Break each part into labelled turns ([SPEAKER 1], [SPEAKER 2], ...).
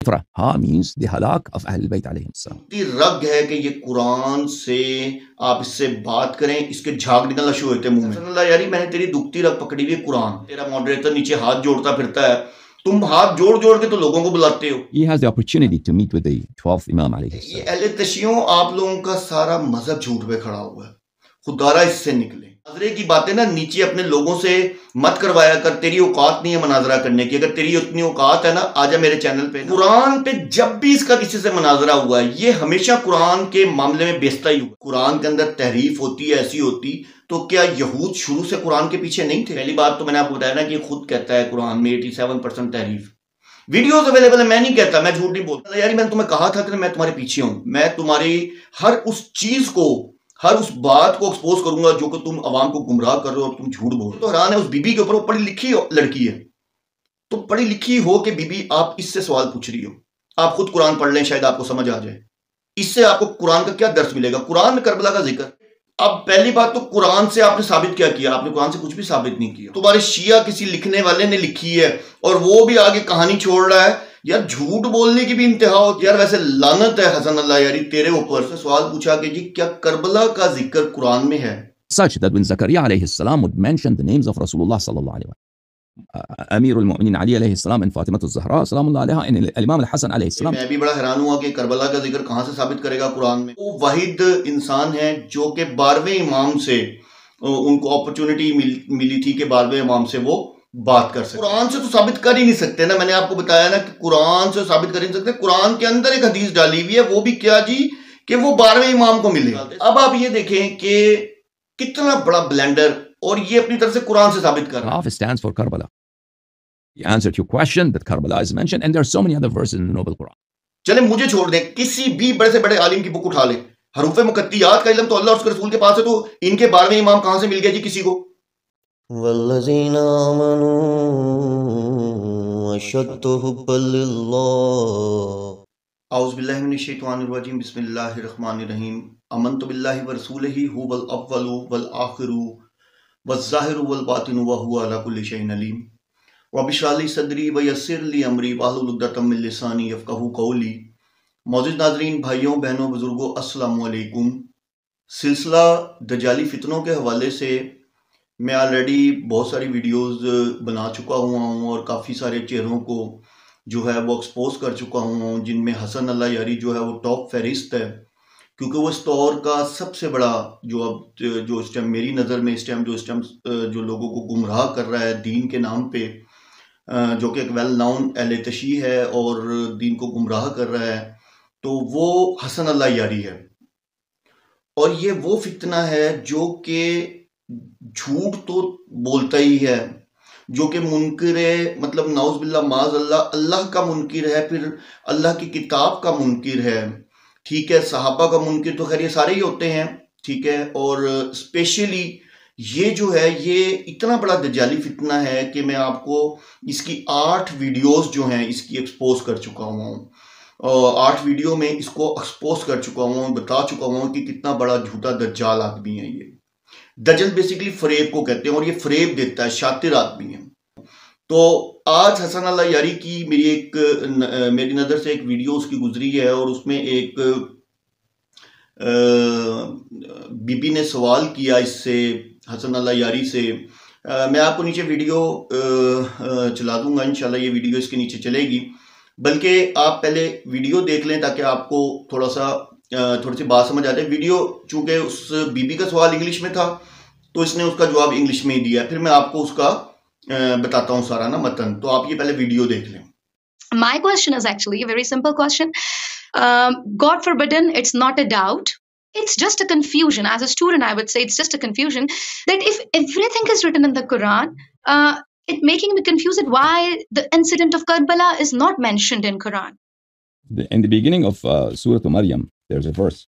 [SPEAKER 1] Ha means the halak of Ahl al-Bayt alayhim salam.
[SPEAKER 2] रग है कि ये कुरान से आप इससे बात करें, इसके झाग निकलना शुरू होते मुंह में। अल्लाह यारी मैंने तेरी दुखती रग पकड़ी हुई कुरान। तेरा मॉडरेटर नीचे हाथ जोड़ता फिरता है, तुम हाथ जोड़ जोड़ के तो लोगों को बुलाते हो।
[SPEAKER 1] He has the opportunity to meet with the 12th Imam alayhi
[SPEAKER 2] ये
[SPEAKER 1] salam.
[SPEAKER 2] अहले तशियों आप लोगों का सारा मजहब झूठ पे खड़ा हुआ है, खुदारा इससे निकले। मनाजरे की बातें ना नीचे अपने लोगों से मत करवाया कर, तेरी औकात नहीं है मनाजरा करने की। अगर तेरी उतनी औकात है ना, आजा मेरे चैनल पे। कुरान पे जब भी इसका किसी से मनाजरा हुआ है, ये हमेशा कुरान के मामले में बेचता ही हुआ। कुरान के अंदर तहरीफ होती है, ऐसी होती तो क्या यहूद शुरू से कुरान के पीछे नहीं थे? पहली बात तो मैंने आपको बताया ना कि खुद कहता है कुरान में 87% तहरीफ। वीडियोस अवेलेबल है, मैं नहीं कहता, मैं झूठ नहीं बोलता। यार मैंने तुम्हें कहा था कि मैं तुम्हारे पीछे हूं, मैं तुम्हारी हर उस चीज को, हर उस बात को एक्सपोज करूंगा जो कि तुम अवाम को गुमराह कर रहे हो और तुम झूठ बोल रहे हो। तो हैरान है उस बीबी के ऊपर, वो पढ़ी लिखी लड़की है, तो पढ़ी लिखी हो के बीबी आप इससे सवाल पूछ रही हो। आप खुद कुरान पढ़ लें, शायद आपको समझ आ जाए। इससे आपको कुरान का क्या दर्स मिलेगा? कुरान में करबला का जिक्र। अब पहली बात तो कुरान से आपने साबित क्या किया? आपने कुरान से कुछ भी साबित नहीं किया। तुम्हारे शिया किसी लिखने वाले ने लिखी है और वो भी आगे कहानी छोड़ रहा है। यार झूठ बोलने की भी इंतहा हो। यार वैसे लानत है हसन अल्लाह यारी तेरे ऊपर। से सवाल पूछा कि जी क्या करबला का जिक्र कुरान में है?
[SPEAKER 1] Such that when Zakaria alayhi salam would mention the names of Rasulullah sallallahu alayhi wa Amir al-Mu'minin Ali alayhi salam and Fatima al-Zahra salamullah alayha and Imam al-Hasan alayhi salam.
[SPEAKER 2] मैं भी बड़ा हैरान हुआ कि करबला का जिक्र कहां से साबित करेगा कुरान में। वो वाहिद इंसान है जो कि 12वें इमाम से उनको अपॉर्चुनिटी मिली थी कि 12वें इमाम से वो बात कर सकते। कुरान से तो साबित कर ही नहीं सकते ना। मैंने आपको बताया ना कि कुरान से साबित कर ही नहीं सकते। कुरान के अंदर एक हदीस डाली हुई है, वो भी क्या जी कि वो 12वें इमाम को मिले। अब आप ये देखें कि कितना बड़ा ब्लेंडर, और ये अपनी तरफ से कुरान से साबित कर रहा है।
[SPEAKER 1] Stands for Karbala. He answered your question that Karbala is mentioned, and there are so many other verses in the Noble Quran.
[SPEAKER 2] चले मुझे छोड़ दें, किसी भी बड़े से बड़े आलिम की बुक उठा ले, हरूफ मुकत्तियात का इल्म तो अल्लाह और उसके रसूल के पास है, तो इनके 12वें इमाम कहां से मिल गया जी किसी को?
[SPEAKER 3] वल्लज़ीना आमनू अशद्दु हुब्बन लिल्लाह।
[SPEAKER 2] औज़ु बिल्लाहि मिनश शैतानिर रजीम। बिस्मिल्लाहिर रहमानिर रहीम। अमनतु बिल्लाहि व रसूलिही हुवल अव्वलु वल आखिरु वज़्ज़ाहिरु वल बातिनु व हुवा अला कुल्लि शैइन अलीम। रब्बि इश्रह ली सदरी व यस्सिर ली अमरी वाहलुल उक़दतम मिन लिसानी यफ़क़हू क़ौली। मौजूद नाज़रीन, भाइयों बहनों बुजुर्गों, अस्सलामु अलैकुम। सिलसिला दज्जाली फितनों के हवाले से मैं ऑलरेडी बहुत सारी वीडियोस बना चुका हुआ हूँ और काफ़ी सारे चेहरों को जो है वो एक्सपोज कर चुका हूँ, जिनमें हसन अल्लाह यारी जो है वो टॉप फहरिस्त है, क्योंकि वो इस दौर का सबसे बड़ा जो इस टाइम मेरी नज़र में इस टाइम जो लोगों को गुमराह कर रहा है दीन के नाम पे, जो कि एक वेल नाउन अहले तशी है और दीन को गुमराह कर रहा है, तो वो हसन अल्लाह यारी है। और ये वो फितना है जो कि झूठ तो बोलता ही है, जो कि मुनकिर है, मतलब नाउज़ बिल्लाह माज़ अल्लाह, अल्लाह का मुनकिर है, फिर अल्लाह की किताब का मुनकिर है, ठीक है, सहाबा का मुनकिर तो खैर ये सारे ही होते हैं, ठीक है। और स्पेशली ये जो है ये इतना बड़ा दज्जाली फितना है कि मैं आपको इसकी 8 वीडियोस जो हैं इसकी एक्सपोज कर चुका हुआ हूँ, और 8 वीडियो में इसको एक्सपोज कर चुका हूँ, बता चुका हूँ कि कितना बड़ा झूठा दज्जाल आदमी है ये। दज्जल बेसिकली फरेब को कहते हैं और ये फरेब देता है, शातिर आदमी है। तो आज हसन अल्लाह यारी की मेरी नज़र से एक वीडियो उसकी गुजरी है और उसमें एक बीबी ने सवाल किया इससे, हसन अल्लाह यारी से। मैं आपको नीचे वीडियो चला दूंगा, इंशाल्लाह ये वीडियो इसके नीचे चलेगी, बल्कि आप पहले वीडियो देख लें ताकि आपको थोड़ी सी बात समझ आ जाए। वीडियो चूंकि उस बीबी का सवाल इंग्लिश में था तो इसने उसका जवाब इंग्लिश में ही दिया, फिर मैं आपको उसका बताता हूँ सारा ना मतन, तो आप ये पहले वीडियो देख लें।
[SPEAKER 4] My question is actually a very simple question. God forbidden, it's not a doubt. It's just a confusion. As a student, I would say it's just a confusion that if everything is written in the Quran, it making me confused at why the incident of Karbala is not mentioned in Quran.
[SPEAKER 1] In the beginning of Surah Maryam, there's a verse,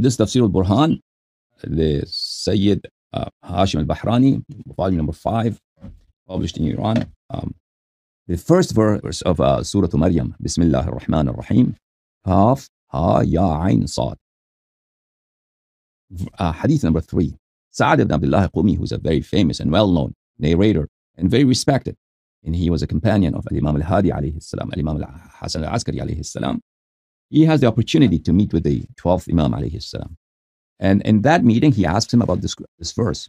[SPEAKER 1] This Tafsir al-Burhan, the Sayyid Hashim al-Bahrani, volume number 5, published in Iran. The first verse of Surah Maryam, Bismillah ar-Rahman ar-Rahim, Kaf, Ha, Ya, Ain, Sad. Hadith number 3. Sa'ad ibn Abdullah Qumi, who's a very famous and well-known narrator and very respected, and he was a companion of Imam al-Hadi alayhi salam, Imam al-Hasan al-Askari alayhi salam, he has the opportunity to meet with the 12th Imam alayhi salam. And in that meeting, he asks him about this verse.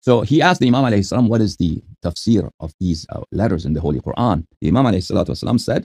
[SPEAKER 1] So he asked the Imam alayhi salam, what is the tafsir of these letters in the Holy Quran? The Imam alayhi salatu wasalam said,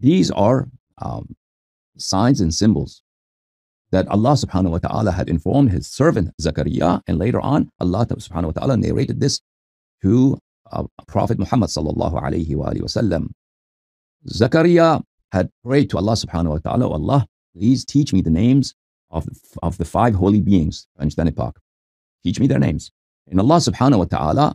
[SPEAKER 1] These are signs and symbols that Allah subhanahu wa ta'ala had informed his servant Zakaria, and later on Allah subhanahu wa ta'ala narrated this to Prophet Muhammad sallallahu alayhi wa sallam. Zakaria had prayed to Allah subhanahu wa ta'ala, oh Allah, please teach me the names of the 5 holy beings. Teach me their names. And Allah subhanahu wa ta'ala,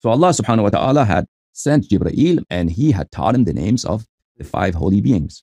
[SPEAKER 1] So Allah subhanahu wa ta'ala had sent Jibreel, and he had taught him the names of the 5 holy beings.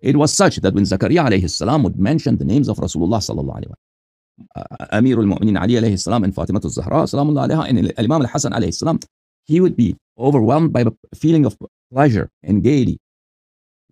[SPEAKER 1] It was such that when Zakaria alayhi salam would mention the names of Rasulullah sallallahu alayhi wa sallam, Amir al-Mu'minin Ali alayhi salam and Fatimah al-Zahra salamullah alayha, and Imam al-Hasan alayhi salam, he would be overwhelmed by a feeling of pleasure and gaiety.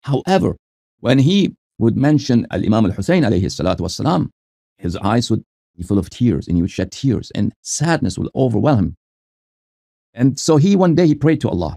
[SPEAKER 1] However, when he would mention Al-Imam al-Husayn alayhi salatu wasalam, his eyes would be full of tears, and he would shed tears, and sadness would overwhelm him. And so one day he prayed to Allah,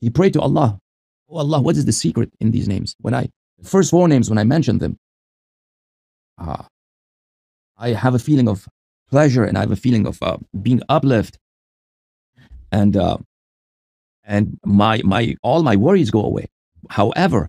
[SPEAKER 1] He prayed to Allah, oh Allah, what is the secret in these names? The first 4 names, when I mention them, I have a feeling of pleasure, and I have a feeling of being uplifted, and all my worries go away. However,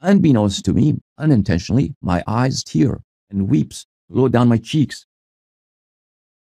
[SPEAKER 1] unbeknownst to me, unintentionally, my eyes tear and weeps flow down my cheeks.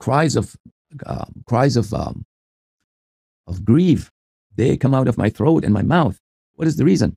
[SPEAKER 1] cries of grief, they come out of my throat and my mouth. What is the reason?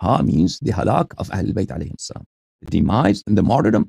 [SPEAKER 1] Ha means the halak of Ahl al-Bayt alayhim salam, the demise and the martyrdom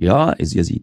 [SPEAKER 1] Ya is Yazid.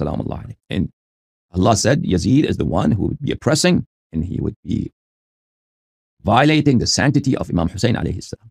[SPEAKER 1] salamullahi alayhi. And Allah said Yazid is the one who would be oppressing, and he would be violating the sanctity of Imam Hussein alayhi salam.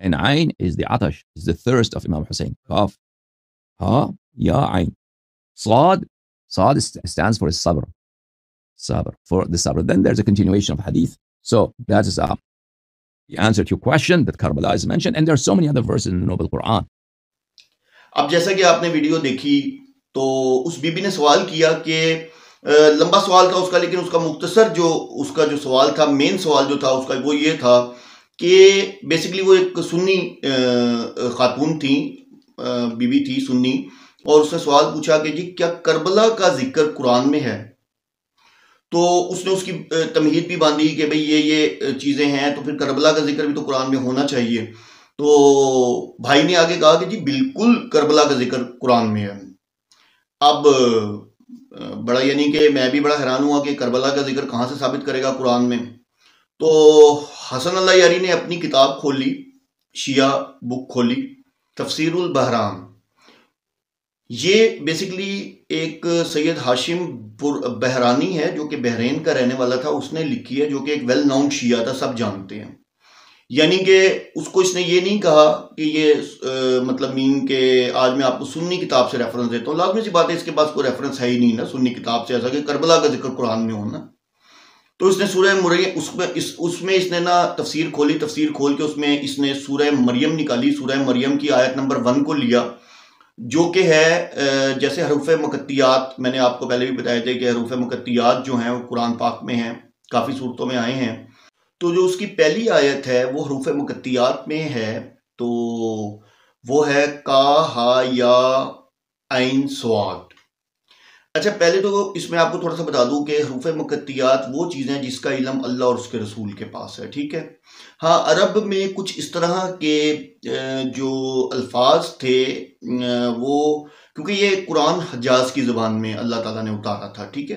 [SPEAKER 1] And Ain is the atash, is the thirst of Imam Hussein. Kaf, ha, ya, Ain. Sad stands for sabr. Sabr, for the sabr. Then there's a continuation of hadith. So that is the answer to your question that Karbala is mentioned. And there are so many other verses in the Noble Quran.
[SPEAKER 2] अब जैसा कि आपने video देखी, तो उस बीबी ने सवाल किया कि लंबा सवाल था उसका, लेकिन उसका मुख्तसर उसका जो सवाल था, मेन सवाल जो था उसका, वो ये था कि बेसिकली वो एक सुन्नी खातून थी, बीबी थी सुन्नी, और उसने सवाल पूछा कि जी क्या करबला का जिक्र कुरान में है? तो उसने उसकी तमहीद भी बांधी कि भाई ये चीज़ें हैं, तो फिर करबला का जिक्र भी तो कुरान में होना चाहिए। तो भाई ने आगे कहा कि जी बिल्कुल करबला का जिक्र कुरान में है। अब बड़ा यानी कि मैं भी बड़ा हैरान हुआ कि करबला का जिक्र कहाँ से साबित करेगा कुरान में। तो हसन अल्लाह यारी ने अपनी किताब खोली, शिया बुक खोली, तफसीरुल बहरान। ये बेसिकली एक सैयद हाशिम बहरानी है जो कि बहरीन का रहने वाला था, उसने लिखी है, जो कि एक वेल नाउन शिया था, सब जानते हैं। यानी कि उसको इसने ये नहीं कहा कि ये मतलब मीन के आज मैं आपको सुन्नी किताब से रेफरेंस देता हूँ। लाजमी सी बात है, इसके पास कोई रेफरेंस है ही नहीं ना सुन्नी किताब से ऐसा कि करबला का जिक्र कुरान में हो ना। तो इसने सूरह मरियम उसमें इसने ना तफसीर खोली, तफसीर खोल के उसमें इसने सूरह मरियम निकाली। सूरह मरियम की आयत नंबर 1 को लिया, जो कि है जैसे हरूफ मुकत्तियात, मैंने आपको पहले भी बताए थे कि हरूफ मुकत्तियात जो हैं वो कुरान पाक में हैं, काफ़ी सूरतों में आए हैं। तो जो उसकी पहली आयत है वो हरूफ मुकत्तियात में है, तो वो है का हा या ऐन स्वाद। अच्छा, पहले तो इसमें आपको थोड़ा सा बता दूं कि हरूफ मुक़त्तियात वो चीज़ें जिसका इल्म अल्लाह और उसके रसूल के पास है, ठीक है। हाँ, अरब में कुछ इस तरह के जो अल्फाज थे वो, क्योंकि ये कुरान हजाज की ज़बान में अल्लाह ताला ने उतारा था, ठीक है।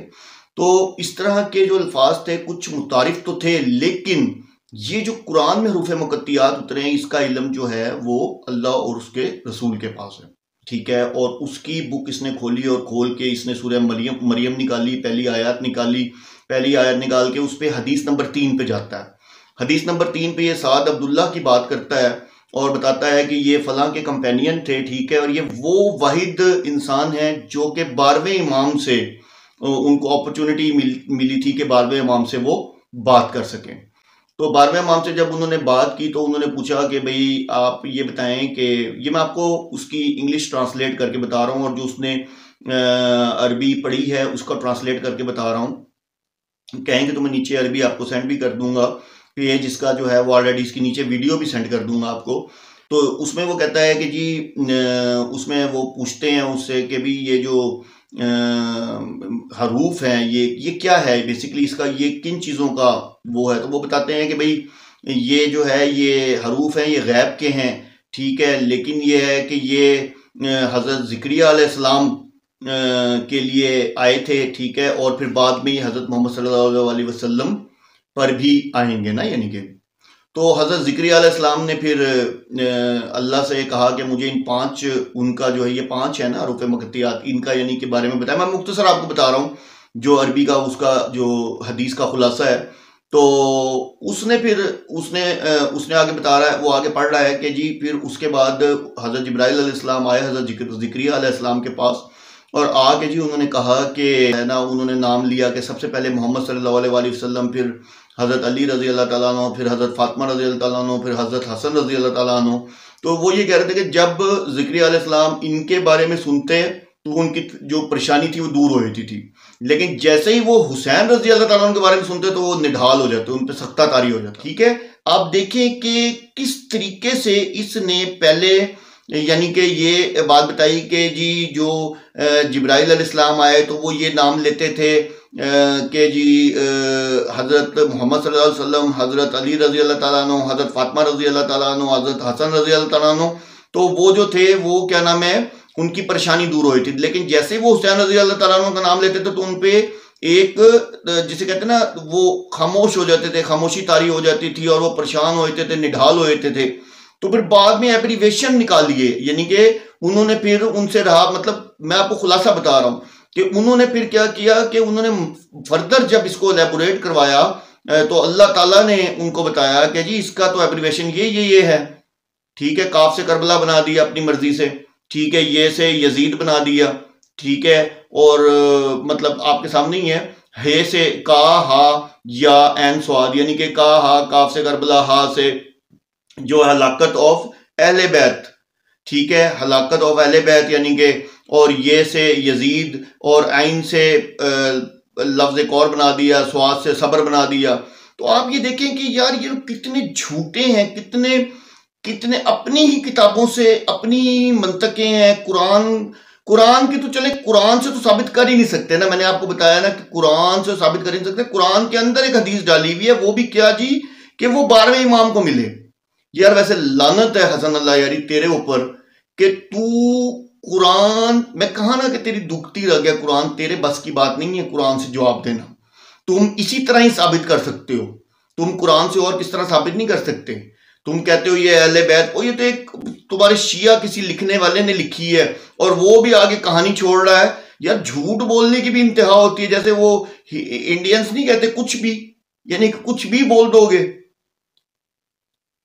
[SPEAKER 2] तो इस तरह के जो अल्फाज थे कुछ मुतारिफ तो थे, लेकिन ये जो कुरान में हरूफ मुक़त्तियात उतरे हैं इसका इल्म जो है वो अल्लाह और उसके रसूल के पास है, ठीक है। और उसकी बुक इसने खोली और खोल के इसने सूरह मरियम निकाली, पहली आयत निकाली, पहली आयत निकाल के उस पर हदीस नंबर 3 पे जाता है। हदीस नंबर 3 पे ये साद अब्दुल्ला की बात करता है और बताता है कि ये फलां के कंपेनियन थे, ठीक है। और ये वो वाहिद इंसान है जो कि 12वें इमाम से उनको अपॉर्चुनिटी मिली थी कि 12वें इमाम से वो बात कर सकें। तो 12वें इमाम से जब उन्होंने बात की तो उन्होंने पूछा कि भाई आप ये बताएं कि, ये मैं आपको उसकी इंग्लिश ट्रांसलेट करके बता रहा हूँ और जो उसने अरबी पढ़ी है उसका ट्रांसलेट करके बता रहा हूँ। कहेंगे तो मैं नीचे अरबी आपको सेंड भी कर दूंगा, ये जिसका जो है वो ऑलरेडी इसकी नीचे वीडियो भी सेंड कर दूंगा आपको। तो उसमें वो कहता है कि जी उसमें वो पूछते हैं उससे कि भी ये जो हरूफ हैं ये क्या है बेसिकली, इसका ये किन चीज़ों का वो है। तो वो बताते हैं कि भाई ये जो है ये हरूफ हैं, ये गैब के हैं, ठीक है। लेकिन ये है कि ये हज़रत ज़िक्रिया अलैहिस्सलाम के लिए आए थे, ठीक है। और फिर बाद में ये हज़रत मोहम्मद सल्लल्लाहु अलैहि वसल्लम पर भी आएंगे ना, यानी कि। तो हज़रत ज़िक्रिया अलैहिस्सलाम ने फिर अल्लाह से कहा कि मुझे इन 5 उनका जो है ये 5 है ना हरूफ मुक़त्तियात, इनका यानी कि बारे में बताया। मैं मुख्तसर आपको बता रहा हूँ जो अरबी का उसका जो हदीस का खुलासा है। तो उसने आगे बता रहा है, वो आगे पढ़ रहा है कि जी फिर उसके बाद हज़रत जिब्राइल अलैहिस्सलाम आए हज़रत ज़िक्रिया अलैहिस्सलाम के पास और आके जी उन्होंने कहा कि ना, उन्होंने नाम लिया कि सबसे पहले मोहम्मद सल्लल्लाहु अलैहि वसल्लम, फिर हज़रत अली रज़ी अल्लाह ताला अन्हु, फिर हज़रत फातिमा रज़ी अल्लाह ताला अन्हु, फिर हज़रत हसन रज़ी अल्लाह ताला अन्हु। तो वो ये कह रहे थे कि जब ज़िक्रिया अलैहिस्सलाम इनके बारे में सुनते तो उनकी जो परेशानी थी वो दूर हो जाती थी, लेकिन जैसे ही वो हुसैन रज़ी अल्लाह ताला अन्हु के बारे में सुनते तो वो निढाल हो जाते, उन पर सख्ता तारी हो जाता, ठीक है। आप देखें कि किस तरीके से इसने पहले यानी कि ये बात बताई कि जी जो जिब्राइल अलैहिस्सलाम आए तो वो ये नाम लेते थे कि जी हज़रत मोहम्मद सल्लल्लाहु अलैहि वसल्लम, हज़रत अली रज़ी अल्लाह ताला अन्हु, हज़रत फातिमा रज़ी अल्लाह ताला अन्हु, हज़रत हसन रज़ी अल्लाह ताला अन्हु। तो वो जो थे वो क्या नाम है, उनकी परेशानी दूर हो रही थी। लेकिन जैसे ही वो हुसैन रज़ी अल्लाह ताला अन्हु का नाम लेते थे तो उन पे एक जिसे कहते हैं ना, वो खामोश हो जाते थे, खामोशी तारी हो जाती थी और वो परेशान हो जाते थे, निढाल हो जाते थे। तो फिर बाद में एब्रीवेशन निकालिए, यानी कि उन्होंने फिर उनसे रहा, मतलब मैं आपको खुलासा बता रहा हूँ कि उन्होंने फिर क्या किया कि उन्होंने फर्दर जब इसको एलेबोरेट करवाया तो अल्लाह ताला ने उनको बताया कि जी इसका तो एब्रीवेशन ये है, ठीक है। काफ से करबला बना दिया अपनी मर्जी से, ठीक है। ये से यजीद बना दिया, ठीक है। और मतलब आपके सामने ही है, हे से का हा या एन स्वाद, यानी कि का हा, काफ से करबला, हा से जो हलाकत ऑफ अहले बैत, ठीक है, हलाकत ऑफ अहले बैत यानी कि, और ये से यजीद और आइन से लफ्ज एक और बना दिया, स्वाद से सब्र बना दिया। तो आप ये देखें कि यार ये कितने झूठे हैं, कितने अपनी ही किताबों से अपनी मंतकें हैं। कुरान की तो चले, कुरान से तो साबित कर ही नहीं सकते ना, मैंने आपको बताया ना कि कुरान से साबित कर ही नहीं सकते। कुरान के अंदर एक हदीस डाली हुई है, वो भी क्या जी कि वो 12वें इमाम को मिले। यार वैसे लानत है हसन अल्लाह यारी तेरे ऊपर कि तू कुरान, मैं कहा ना कि तेरी दुखती रह गया, कुरान तेरे बस की बात नहीं है कुरान से जवाब देना। तुम इसी तरह ही साबित कर सकते हो, तुम कुरान से और किस तरह साबित नहीं कर सकते। तुम कहते हो ये अहले बैत, और ये तो एक तुम्हारे शिया किसी लिखने वाले ने लिखी है और वो भी आगे कहानी छोड़ रहा है। यार झूठ बोलने की भी इंतहा होती है, जैसे वो इंडियंस नहीं कहते कुछ भी, यानी कुछ भी बोल दोगे।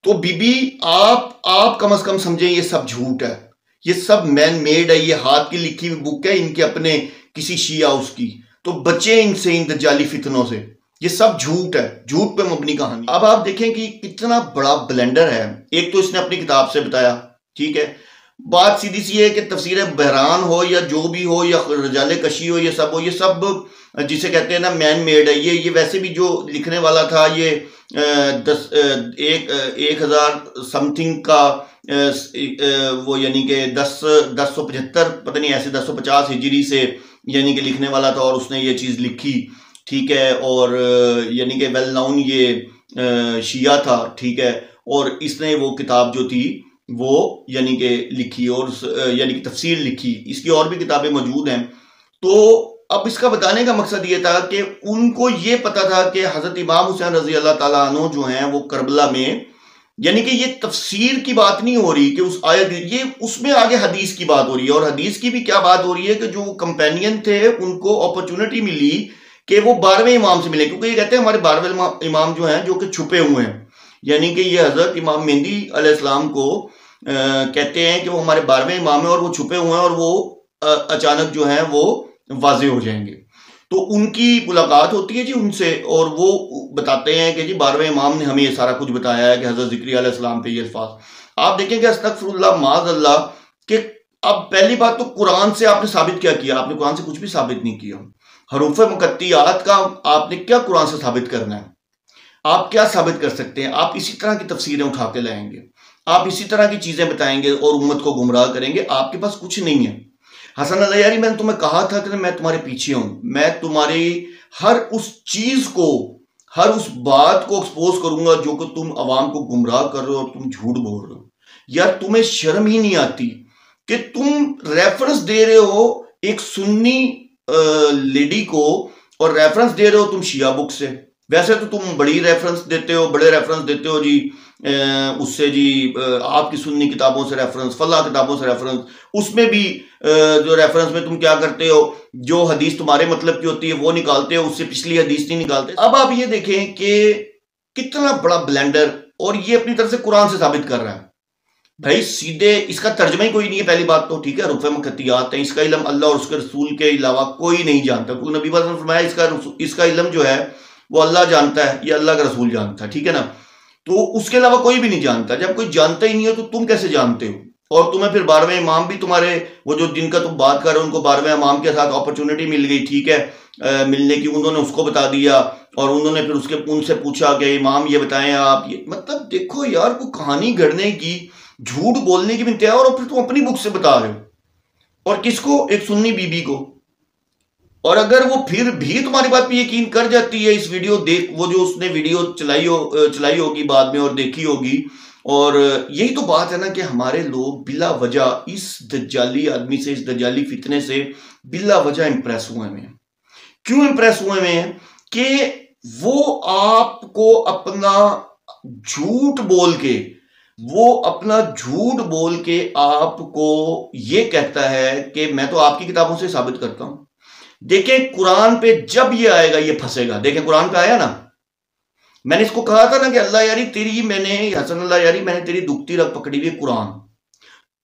[SPEAKER 2] तो बीबी आप कम से कम समझें ये सब झूठ है, ये सब मैन मेड है, ये हाथ की लिखी हुई बुक है इनके अपने किसी शिया उसकी। तो बचे इनसे, इन दज्जाली फितनों से, ये सब झूठ है, झूठ पे मबनी कहानी। अब आप देखें कि कितना बड़ा ब्लेंडर है। एक तो इसने अपनी किताब से बताया, ठीक है। बात सीधी सी है कि तफसीर बहरान हो या जो भी हो या रजाले कशी हो, ये सब जिसे कहते हैं ना मैन मेड है। ये वैसे भी जो लिखने वाला था ये 1000 समथिंग का वो यानी कि 1075 पता नहीं ऐसे 1050 हिजरी से यानी कि लिखने वाला था और उसने ये चीज़ लिखी, ठीक है, और यानी कि वेल नाउन ये शिया था, ठीक है, और इसने वो किताब जो थी वो यानी कि लिखी और यानी कि तफसीर लिखी। इसकी और भी किताबें मौजूद हैं। तो अब इसका बताने का मकसद ये था कि उनको ये पता था कि हज़रत इमाम हुसैन रजी अल्लाह ताला अन्हु जो हैं वो करबला में, यानी कि ये तफसीर की बात नहीं हो रही कि उस आयत, ये उसमें आगे हदीस की बात हो रही है। और हदीस की भी क्या बात हो रही है कि जो कंपेनियन थे उनको अपॉर्चुनिटी मिली कि वो 12वें इमाम से मिले, क्योंकि ये कहते हैं हमारे 12वें इमाम जो हैं जो कि छुपे हुए हैं, यानी कि ये हज़रत इमाम मेहदी अलैहिस्सलाम को कहते हैं कि वो हमारे 12वें इमाम हैं और वो छुपे हुए हैं और वो अचानक जो है वो वाजे हो जाएंगे। तो उनकी मुलाकात होती है जी उनसे और वो बताते हैं कि जी 12वें इमाम ने हमें ये सारा कुछ बताया है कि हज़रत ज़िक्रिया अलैहिस्सलाम पे ये अल्फाज आप देखेंगे अस्तगफिरुल्लाह माज़अल्लाह कि अब पहली बात तो कुरान से आपने साबित क्या किया? आपने कुरान से कुछ भी साबित नहीं किया। हरूफ मुकत्तियात का आपने क्या कुरान से साबित करना है? आप क्या साबित कर सकते हैं? आप इसी तरह की तफसीरें उठा के लाएंगे, आप इसी तरह की चीजें बताएंगे और उम्मत को गुमराह करेंगे। आपके पास कुछ नहीं है। हसन अल यारी, मैंने तुम्हें कहा था कि मैं तुम्हारे पीछे हूं, मैं तुम्हारी हर उस चीज को, हर उस बात को एक्सपोज करूंगा जो कि तुम अवाम को गुमराह कर रहे हो और तुम झूठ बोल रहे हो। यार तुम्हें शर्म ही नहीं आती कि तुम रेफरेंस दे रहे हो एक सुन्नी लेडी को और रेफरेंस दे रहे हो तुम शिया बुक से। वैसे तो तुम बड़ी रेफरेंस देते हो, बड़े रेफरेंस देते हो जी उससे जी आपकी सुन्नी किताबों से रेफरेंस, फला किताबों से रेफरेंस, उसमें भी जो रेफरेंस में तुम क्या करते हो, जो हदीस तुम्हारे मतलब की होती है वो निकालते हो, उससे पिछली हदीस नहीं निकालते। अब आप ये देखें कि कितना बड़ा ब्लेंडर, और ये अपनी तरफ से कुरान से साबित कर रहा है। भाई सीधे इसका तर्जमा ही कोई नहीं है पहली बात तो, ठीक है, रुफ़े मुकत्तियात है, इसका इल्म अल्लाह और उसके रसूल के अलावा कोई नहीं जानता, क्योंकि नबी वसल्लम ने फरमाया इसका इल्म जो है वो अल्लाह जानता है, ये अल्लाह का रसूल जानता है, ठीक है ना, तो उसके अलावा कोई भी नहीं जानता। जब कोई जानता ही नहीं है तो तुम कैसे जानते हो? और तुम्हें फिर 12वें इमाम भी तुम्हारे वो जो जिनका तुम बात कर रहे हो उनको 12वें इमाम के साथ अपॉर्चुनिटी मिल गई, ठीक है, मिलने की, उन्होंने उसको बता दिया और उन्होंने फिर उनसे पूछा कि इमाम ये बताएं आप, ये मतलब देखो यार को कहानी गढ़ने की, झूठ बोलने की भी तैयार, और फिर तुम अपनी बुक से बता रहे हो। और किसको? एक सुन्नी बीबी को। और अगर वो फिर भी तुम्हारी बात पे यकीन कर जाती है, इस वीडियो देख, वो जो उसने वीडियो चलाई होगी बाद में और देखी होगी, और यही तो बात है ना कि हमारे लोग बिला वजह इस दज्जाली आदमी से, इस दज्जाली फितने से बिला वजह इंप्रेस हुए हैं। क्यों इंप्रेस हुए हैं? कि वो आपको अपना झूठ बोल के आपको ये कहता है कि मैं तो आपकी किताबों से साबित करता हूं। देखें कुरान पे जब ये आएगा ये फंसेगा। देखें कुरान पे आया ना, मैंने इसको कहा था ना कि अल्लाह यारी हसन अल्लाह यारी मैंने तेरी दुखती रग पकड़ी हुई कुरान।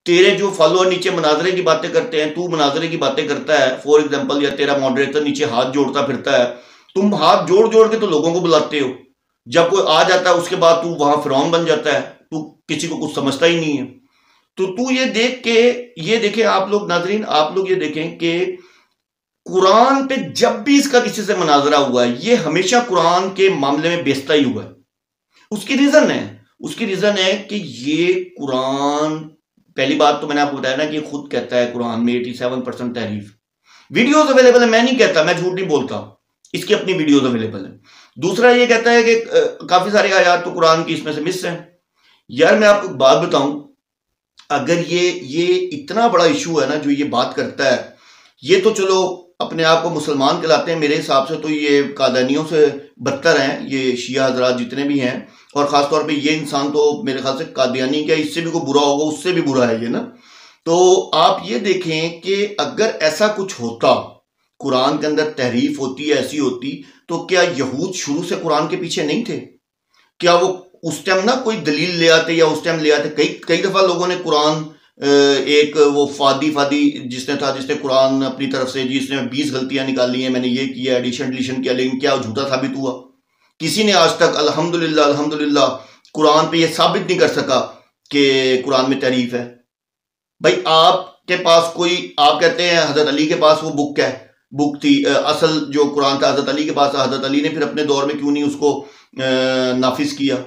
[SPEAKER 2] तेरे जो फॉलोअर नीचे मनाजरे की बातें करते हैं, तू मनाजरे की बातें करता है फॉर एग्जांपल, या तेरा मॉडरेटर नीचे हाथ जोड़ता फिरता है, तुम हाथ जोड़ जोड़ के तो लोगों को बुलाते हो, जब कोई आ जाता है उसके बाद तू वहां फिरौन बन जाता है, तू किसी को कुछ समझता ही नहीं है। तो तू ये देख के, ये देखें आप लोग नाजरीन, आप लोग ये देखें कि कुरान पे जब भी इसका किसी से मुनाजरा हुआ है, ये हमेशा कुरान के मामले में बेचता ही हुआ है। उसकी रीजन है कि ये कुरान, पहली बात तो मैंने आपको बताया ना कि खुद कहता है कुरान में 87% तहरीफ। वीडियोस अवेलेबल है, मैं नहीं कहता, मैं झूठ नहीं बोलता, इसकी अपनी वीडियोस अवेलेबल है। दूसरा ये कहता है कि काफी सारे आयात तो कुरान की इसमें से मिस हैं। यार मैं आपको बात बताऊं, अगर ये इतना बड़ा इशू है ना जो ये बात करता है, ये तो चलो अपने आप को मुसलमान कहलाते हैं, मेरे हिसाब से तो ये कादानियों से बदतर हैं ये शिया हजरात जितने भी हैं, और खासतौर पे ये इंसान तो मेरे ख्याल से कादियानी क्या, इससे भी कोई बुरा होगा, उससे भी बुरा है ये ना। तो आप ये देखें कि अगर ऐसा कुछ होता, कुरान के अंदर तहरीफ होती, ऐसी होती, तो क्या यहूद शुरू से कुरान के पीछे नहीं थे? क्या वो उस टाइम ना कोई दलील ले आते, या उस टाइम ले आते? कई दफा लोगों ने कुरान, एक वो फादी जिसने कुरान अपनी तरफ से, जिसने 20 गलतियां निकाली हैं, मैंने ये किया, एडिशन डिलीशन किया, लेकिन क्या झूठा साबित हुआ? किसी ने आज तक अल्हम्दुलिल्लाह कुरान पे ये साबित नहीं कर सका कि कुरान में तहरीफ है। भाई आपके पास कोई, आप कहते हैं हजरत अली के पास वो बुक थी, असल जो कुरान था हजरत अली के पास, हजरत अली ने फिर अपने दौर में क्यों नहीं उसको नाफिज किया?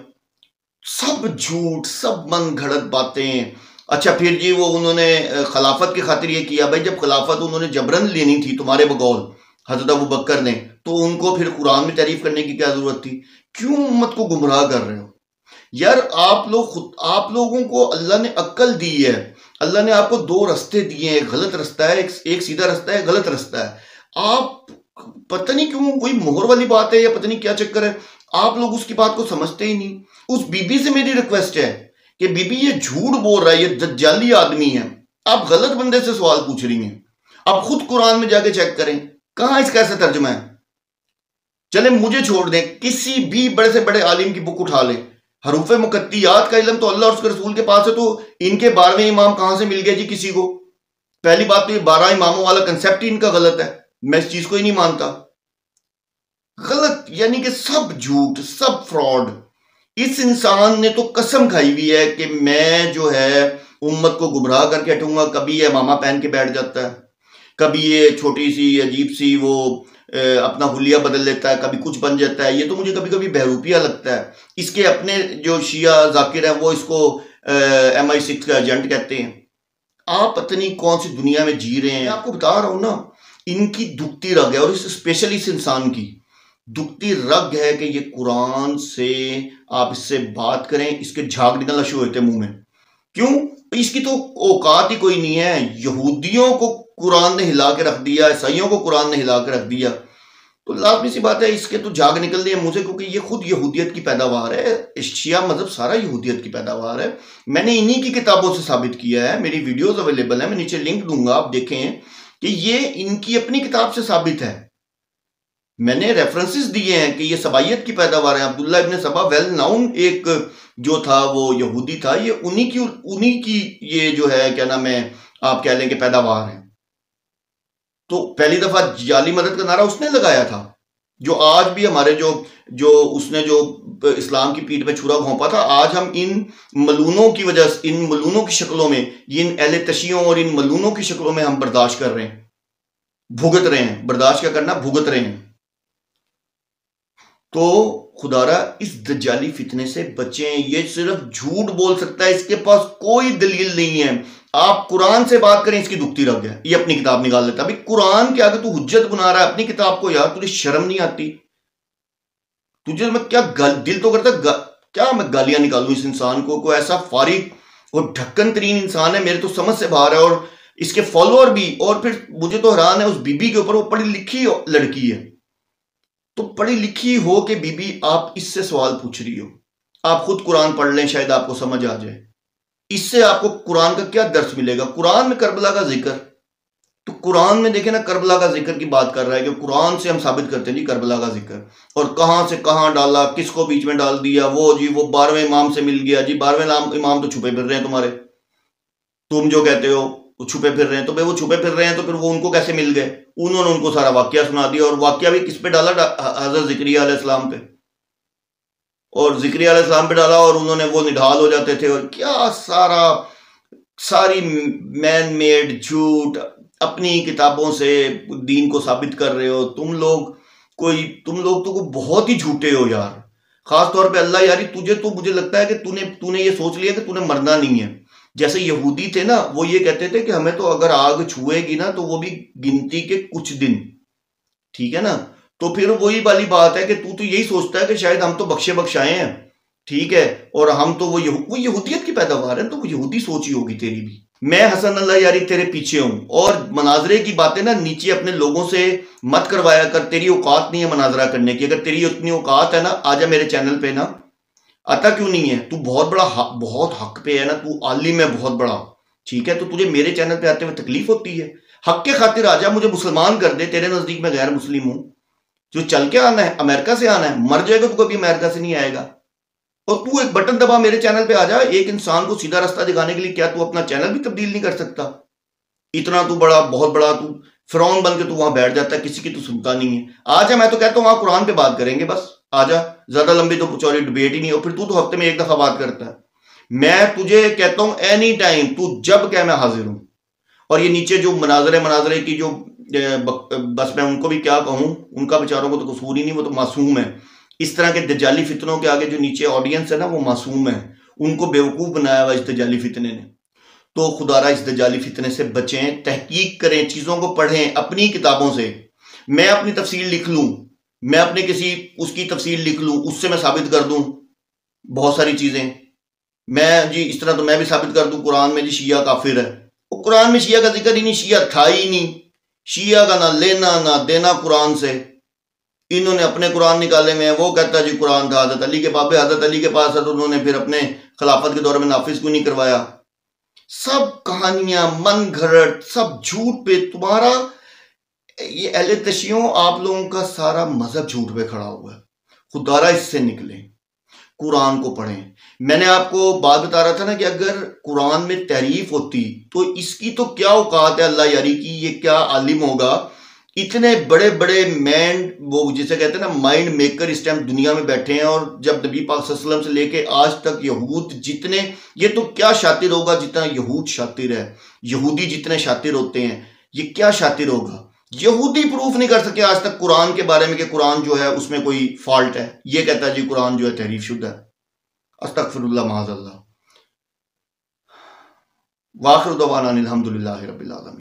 [SPEAKER 2] सब झूठ, सब मन घड़त बातें। अच्छा फिर जी वो उन्होंने खिलाफत की खातिर ये किया। भाई जब खिलाफत उन्होंने जबरन लेनी थी तुम्हारे बगौल हजरत अबू बकर ने, तो उनको फिर कुरान में तारीफ करने की क्या जरूरत थी? क्यों उम्मत को गुमराह कर रहे हो यार? आप लोगों को अल्लाह ने अक्ल दी है, अल्लाह ने आपको दो रास्ते दिए हैं, एक गलत रास्ता है, एक सीधा रास्ता है, गलत रास्ता है। आप पता नहीं क्यों कोई मोहर वाली बात है या पता नहीं क्या चक्कर है, आप लोग उसकी बात को समझते ही नहीं। उस बीबी से मेरी रिक्वेस्ट है कि बीबी ये झूठ बोल रहा है, ये दज्जाली आदमी है, आप गलत बंदे से सवाल पूछ रही हैं। आप खुद कुरान में जाके चेक करें कहां इसका ऐसा तर्जुमा है। चले मुझे छोड़ दें, किसी भी बड़े से बड़े आलिम की बुक उठा लें, हरूफ मुकत्तियात का इल्म तो अल्लाह और उसके रसूल के पास है, तो इनके 12वें इमाम कहां से मिल गए जी किसी को? पहली बात तो ये 12 इमामों वाला कंसेप्ट ही इनका गलत है, मैं इस चीज को ही नहीं मानता। गलत यानी कि सब झूठ, सब फ्रॉड। इस इंसान ने तो कसम खाई हुई है कि मैं जो है उम्मत को गुमराह करके हटूंगा। कभी ये मामा पहन के बैठ जाता है, कभी ये छोटी सी अजीब सी वो अपना हुलिया बदल लेता है, कभी कुछ बन जाता है। ये तो मुझे कभी कभी बहरूपिया लगता है। इसके अपने जो शिया जाकिर है वो इसको MI6 का एजेंट कहते हैं। आप पता नहीं कौन सी दुनिया में जी रहे हैं। आपको बता रहा हूं ना, इनकी दुखती रग है, और स्पेशली इस इंसान की दुखती रग है कि ये कुरान से आप इससे बात करें, इसके झाग निकलना शुरू होते मुंह में। क्यों? इसकी तो औकात ही कोई नहीं है। यहूदियों को कुरान ने हिला के रख दिया, ईसाइयों को कुरान ने हिला के रख दिया, तो लाजमी सी बात है इसके तो झाग निकल दिए मुंह से, क्योंकि ये खुद यहूदियत की पैदावार है। शिया मजहब सारा यहूदियत की पैदावार है। मैंने इन्हीं की किताबों से साबित किया है, मेरी वीडियोस अवेलेबल है, मैं नीचे लिंक दूंगा, आप देखें कि ये इनकी अपनी किताब से साबित है। मैंने रेफरेंसेस दिए हैं कि ये सबाइयत की पैदावार है। अब्दुल्ला इब्न सबा वेल नाउन एक जो था वो यहूदी था, ये उन्हीं की ये जो है क्या नाम है आप कह लें कि पैदावार है। तो पहली दफा जाली मदद का नारा उसने लगाया था, जो आज भी हमारे जो उसने जो इस्लाम की पीठ पे छुरा घोंपा था। आज हम इन मलूनों की वजह से, इन मलूनों की शक्लों में, इन अहले तशियों और इन मलूनों की शक्लों में हम बर्दाश्त कर रहे हैं, भुगत रहे हैं। बर्दाश्त क्या करना, भुगत रहे हैं। तो खुदारा इस दज्जाली फितने से बचें। ये सिर्फ झूठ बोल सकता है, इसके पास कोई दलील नहीं है। आप कुरान से बात करें, इसकी दुखती रग है, ये अपनी किताब निकाल लेता। अभी कुरान के आगे तू हुज्जत बना रहा है अपनी किताब को। यार तुझे शर्म नहीं आती? तुझे मैं क्या दिल तो करता क्या मैं गालियां निकालूं इस इंसान को? कोई ऐसा फारिग और ढक्कन तरीन इंसान है, मेरे तो समझ से बाहर है। और इसके फॉलोअर भी। और फिर मुझे तो हैरान है उस बीबी के ऊपर, वो पढ़ी लिखी लड़की है, तो पढ़ी लिखी हो के बीबी आप इससे सवाल पूछ रही हो। आप खुद कुरान पढ़ लें, शायद आपको समझ आ जाए। इससे आपको कुरान का क्या दर्स मिलेगा? कुरान में करबला का जिक्र, तो कुरान में देखें ना, करबला का जिक्र की बात कर रहा है कि कुरान से हम साबित करते हैं जी करबला का जिक्र। और कहां से कहां डाला, किसको बीच में डाल दिया, वो जी वो 12वें इमाम से मिल गया जी। 12वें इमाम तो छुपे फिर रहे हैं तुम्हारे, तुम जो कहते हो वो छुपे फिर रहे हैं। तो भाई वो छुपे फिर रहे हैं तो फिर वो उनको कैसे मिल गए? उन्होंने उनको सारा वाकया सुना दिया। और वाकया भी किस पे डाला? हजरत जिक्रिया अलैहिस्सलाम पे। और जिक्रिया अलैहिस्सलाम पे डाला और उन्होंने वो निढाल हो जाते थे। और क्या सारी मैन मेड झूठ अपनी किताबों से दीन को साबित कर रहे हो। तुम लोग तो बहुत ही झूठे हो यार। खास तौर पे अल्लाह यारी, तुझे तो मुझे लगता है कि तूने ये सोच लिया कि तूने मरना नहीं है। जैसे यहूदी थे ना, वो ये कहते थे कि हमें तो अगर आग छुएगी ना तो वो भी गिनती के कुछ दिन, ठीक है ना। तो फिर वही वाली बात है कि तू तो यही सोचता है कि शायद हम तो बख्शे बख्शाए हैं, ठीक है, और हम तो वो यहूदियत की पैदावार है, तो वो यहूदी सोच ही होगी तेरी भी। मैं हसन अल्लाह यारी तेरे पीछे हूं। और मनाजरे की बातें ना नीचे अपने लोगों से मत करवाया कर, तेरी औकात नहीं है मनाजरा करने की। अगर तेरी उतनी औकात है ना, आजा मेरे चैनल पे ना। आता क्यों नहीं है? तू बहुत बड़ा बहुत हक पे है ना, तू आलिम है बहुत बड़ा, ठीक है, तो तुझे मेरे चैनल पे आते हुए तकलीफ होती है? हक के खातिर आजा, मुझे मुसलमान कर दे। तेरे नजदीक में गैर मुस्लिम हूं। जो चल के आना है, अमेरिका से आना है, मर जाएगा तो कभी अमेरिका से नहीं आएगा। और तू एक बटन दबा मेरे चैनल पे आ जा। एक इंसान को सीधा रास्ता दिखाने के लिए क्या तू अपना चैनल भी तब्दील नहीं कर सकता? इतना तू बड़ा, बहुत बड़ा तू फिरौन बन के तू वहां बैठ जाता है, किसी की तू सुनता नहीं है। आजा, मैं तो कहता हूं वहां कुरान पे बात करेंगे बस। आजा, ज्यादा लंबी तो चौड़ी डिबेट ही नहीं हो। फिर तू तो हफ्ते में एक दफा बात करता है। मैं तुझे कहता हूं एनी टाइम, तू जब कह मैं हाजिर हूं। और ये नीचे जो मनाजरे की जो बस मैं उनको भी क्या कहूं, उनका बेचारों को तो कसूर ही नहीं, वो तो मासूम है। इस तरह के दज्जाली फितनों के आगे जो नीचे ऑडियंस है ना, वो मासूम है। उनको बेवकूफ बनाया हुआ इस दज्जाली फितने ने। तो खुदारा इस दजाली फितने से बचें, तहकीक करें, चीज़ों को पढ़ें अपनी किताबों से। मैं अपनी तफसील लिख लूँ, मैं अपने किसी उसकी तफसील लिख लूँ, उससे मैं साबित कर दूँ बहुत सारी चीज़ें। मैं जी इस तरह तो मैं भी साबित कर दूँ कुरान में जी शिया काफिर है। वो कुरान में शिया का जिक्र ही नहीं, शिया था ही नहीं। शिया का ना लेना ना देना कुरान से। इन्होंने अपने कुरान निकाले में, वो कहता है जी कुरान था हजरत अली के बाबे, हजरत अली के पास है तो उन्होंने फिर अपने खिलाफत के दौर में नाफिज क्यों नहीं करवाया। सब कहानियां मन घड़त, सब झूठ पे। तुम्हारा ये अहले तशियों, आप लोगों का सारा मजहब झूठ पे खड़ा हुआ है। खुदारा इससे निकले, कुरान को पढ़ें। मैंने आपको बात बता रहा था ना कि अगर कुरान में तहरीफ होती तो इसकी तो क्या औकात है अल्लाह यारी की, ये क्या आलिम होगा। इतने बड़े बड़े मैन, वो जिसे कहते हैं ना माइंड मेकर, इस टाइम दुनिया में बैठे हैं। और जब नबी पाक सल्लल्लाहु अलैहि वसल्लम से लेके आज तक यहूद जितने, ये तो क्या शातिर होगा जितना यहूद शातिर है। यहूदी जितने शातिर होते हैं, ये क्या शातिर होगा। यहूदी प्रूफ नहीं कर सके आज तक कुरान के बारे में कि कुरान जो है उसमें कोई फॉल्ट है। ये कहता है जी कुरान जो है तहरीफ शुद्ध है। अस्तगफिरुल्लाह माज़अल्लाह। वाखिर दवाना अनिल हम्दुलिल्लाहि रब्बिल आलमीन।